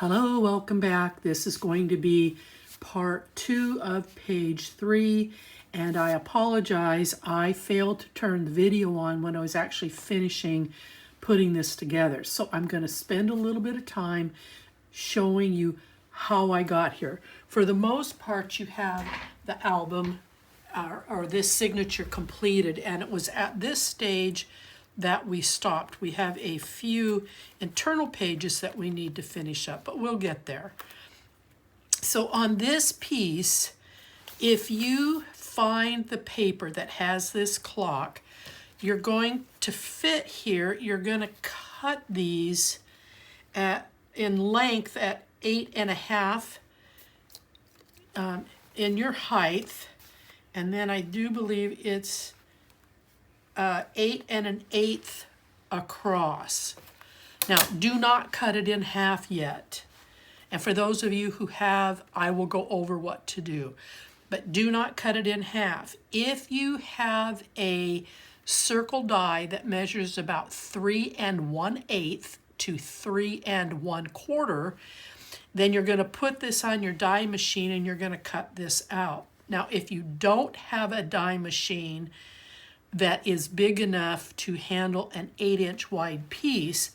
Hello, welcome back. This is going to be part 2 of page 3, and I apologize. I failed to turn the video on when I was actually finishing putting this together. So I'm going to spend a little bit of time showing you how I got here. For the most part, you have the album or this signature completed, and it was at this stage that we stopped. We have a few internal pages that we need to finish up, but we'll get there. So on this piece, if you find the paper that has this clock, you're going to fit here. You're going to cut these in length at 8.5 in your height, and then I do believe it's 8 1/8 across. Now, do not cut it in half yet. And for those of you who have, I will go over what to do. But do not cut it in half. If you have a circle die that measures about 3 1/8 to 3 1/4, then you're going to put this on your die machine and you're going to cut this out. Now, if you don't have a die machine that is big enough to handle an 8-inch wide piece,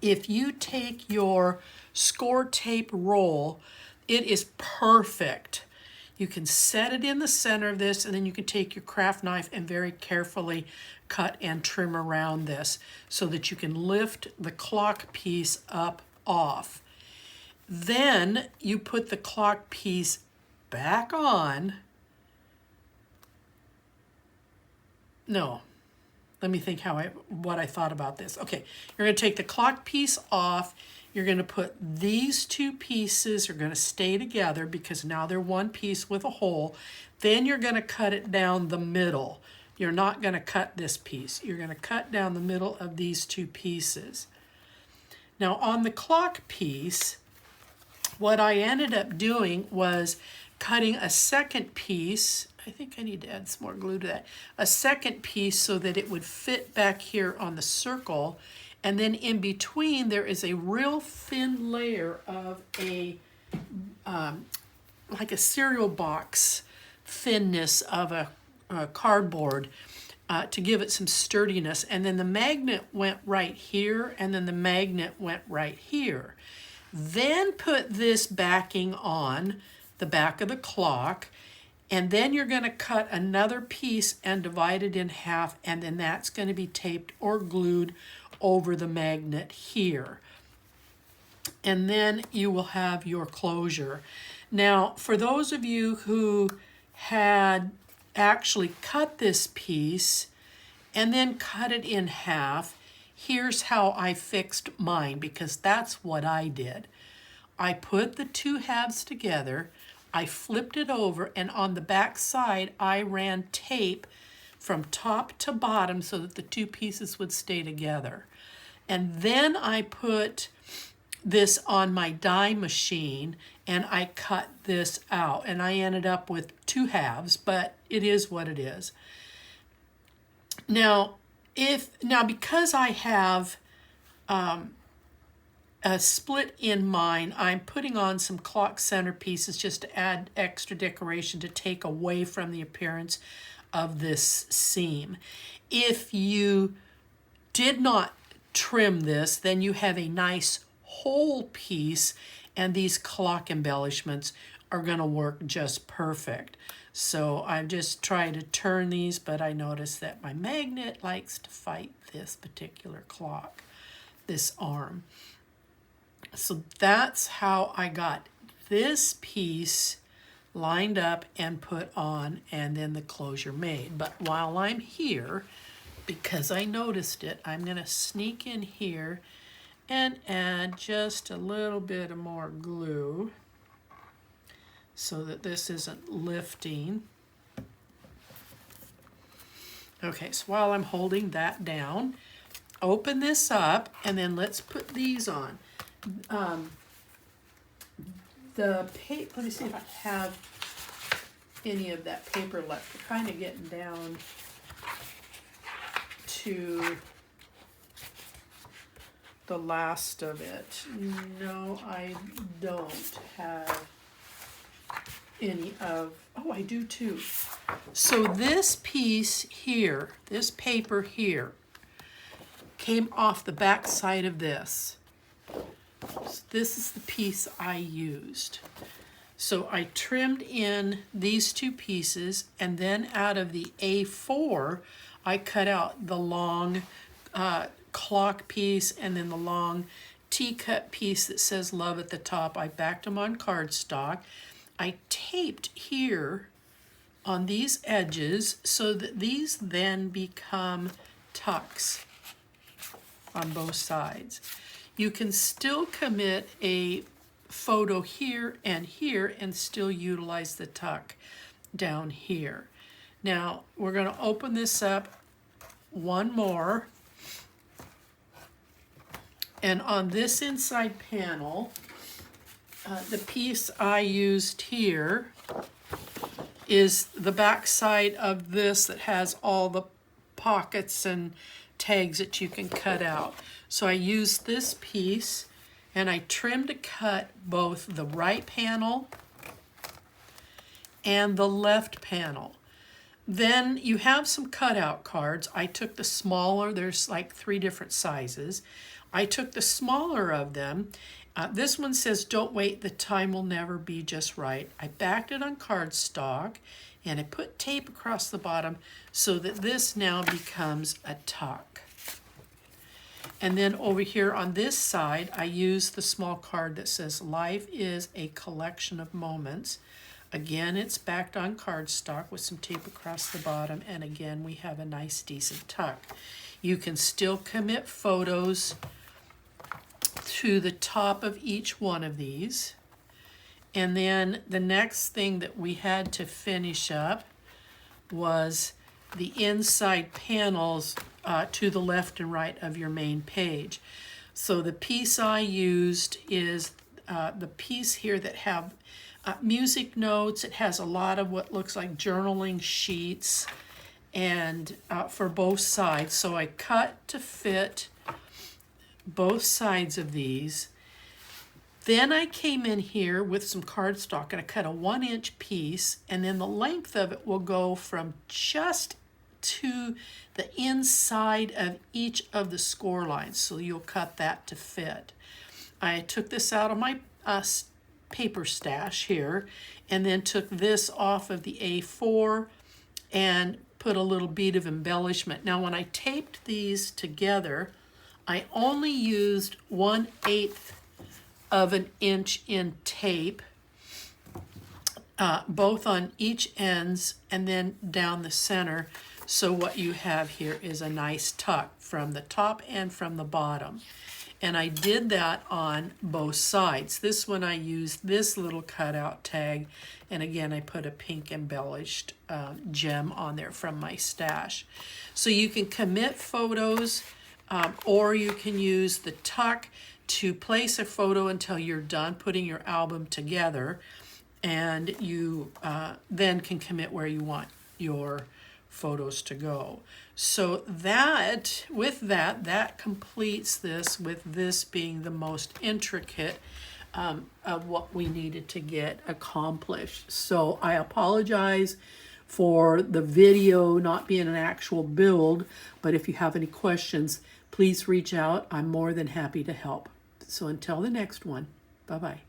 if you take your score tape roll, it is perfect. You can set it in the center of this, and then you can take your craft knife and very carefully cut and trim around this so that you can lift the clock piece up off. Then you put the clock piece back on. No, let me think what I thought about this. Okay, you're going to take the clock piece off. You're going to put these two pieces are going to stay together because now they're one piece with a hole. Then you're going to cut it down the middle. You're not going to cut this piece. You're going to cut down the middle of these two pieces. Now on the clock piece, what I ended up doing was cutting a second piece. I think I need to add some more glue to that. A second piece so that it would fit back here on the circle. And then in between there is a real thin layer of like a cereal box thinness of a cardboard to give it some sturdiness. And then the magnet went right here, and then the magnet went right here. Then put this backing on the back of the clock, and then you're going to cut another piece and divide it in half, and then that's going to be taped or glued over the magnet here. And then you will have your closure. Now, for those of you who had actually cut this piece and then cut it in half, here's how I fixed mine, because that's what I did. I put the two halves together, I flipped it over, and on the back side, I ran tape from top to bottom so that the two pieces would stay together. And then I put this on my die machine and I cut this out. And I ended up with two halves, but it is what it is. Now, because I have a split in mine, I'm putting on some clock center pieces just to add extra decoration to take away from the appearance of this seam. If you did not trim this, then you have a nice whole piece, and these clock embellishments are going to work just perfect. So I'm just trying to turn these, but I notice that my magnet likes to fight this particular clock, this arm. So that's how I got this piece lined up and put on, and then the closure made. But while I'm here, because I noticed it, I'm going to sneak in here and add just a little bit of more glue so that this isn't lifting. Okay, so while I'm holding that down, open this up, and then let's put these on. The paper, let me see if I have any of that paper left. We're kind of getting down to the last of it. No, I don't have any of, oh, I do too. So this piece here, this paper here, came off the back side of this. So this is the piece I used. So I trimmed in these two pieces, and then out of the A4, I cut out the long clock piece and then the long T-cut piece that says love at the top. I backed them on cardstock. I taped here on these edges so that these then become tucks on both sides. You can still commit a photo here and still utilize the tuck down here. Now we're going to open this up one more, and on this inside panel, the piece I used here is the back side of this that has all the pockets and tags that you can cut out. So I used this piece and I trimmed to cut both the right panel and the left panel. Then you have some cutout cards. I took the smaller, there's like 3 different sizes. I took the smaller of them. This one says, don't wait, the time will never be just right. I backed it on cardstock and I put tape across the bottom so that this now becomes a tuck. And then over here on this side, I used the small card that says, life is a collection of moments. Again, it's backed on cardstock with some tape across the bottom, and again, we have a nice, decent tuck. You can still commit photos to the top of each one of these. And then the next thing that we had to finish up was the inside panels to the left and right of your main page. So the piece I used is the piece here that have music notes. It has a lot of what looks like journaling sheets, and for both sides. So I cut to fit both sides of these. Then I came in here with some cardstock and I cut a 1-inch piece, and then the length of it will go from just to the inside of each of the score lines. So you'll cut that to fit. I took this out of my paper stash here, and then took this off of the A4 and put a little bead of embellishment. Now when I taped these together, I only used 1/8 of an inch in tape, both on each ends and then down the center. So what you have here is a nice tuck from the top and from the bottom. And I did that on both sides. This one I used this little cutout tag, and again I put a pink embellished gem on there from my stash. So you can commit photos, or you can use the tuck to place a photo until you're done putting your album together, and you then can commit where you want your photos to go. So that, with that completes this, with this being the most intricate of what we needed to get accomplished. So I apologize for the video not being an actual build, but if you have any questions, please reach out. I'm more than happy to help. So until the next one, bye-bye.